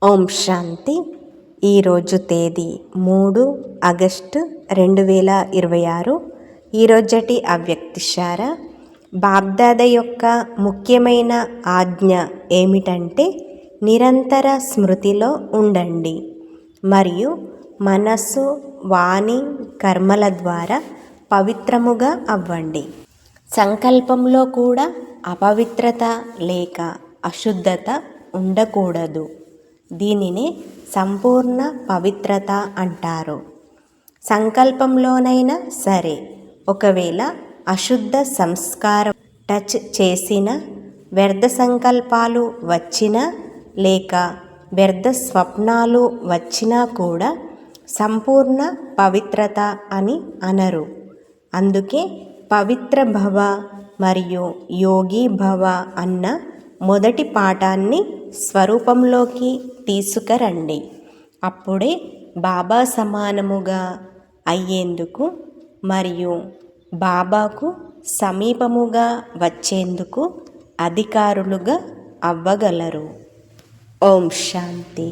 ఓం శాంతి. ఈరోజు తేదీ 3 ఆగస్టు 2026. ఈరోజటి అవ్యక్తిశార బాబ్దాద యొక్క ముఖ్యమైన ఆజ్ఞ ఏమిటంటే నిరంతర స్మృతిలో ఉండండి మరియు మనస్సు, వాణి, కర్మల ద్వారా పవిత్రముగా అవ్వండి. సంకల్పంలో కూడా అపవిత్రత లేక అశుద్ధత ఉండకూడదు. దీనినే సంపూర్ణ పవిత్రత అంటారు. సంకల్పంలోనైనా సరే ఒకవేళ అశుద్ధ సంస్కారం టచ్ చేసిన, వ్యర్థ సంకల్పాలు వచ్చినా లేక వ్యర్థ స్వప్నాలు వచ్చినా కూడా సంపూర్ణ పవిత్రత అని అనరు. అందుకే పవిత్ర భవ మరియు యోగి భవ అన్న మొదటి పాఠాన్ని స్వరూపంలోకి తీసుకురండి. అప్పుడే బాబా సమానముగా అయ్యేందుకు మరియు బాబాకు సమీపముగా వచ్చేందుకు అధికారులుగా అవ్వగలరు. ఓం శాంతి.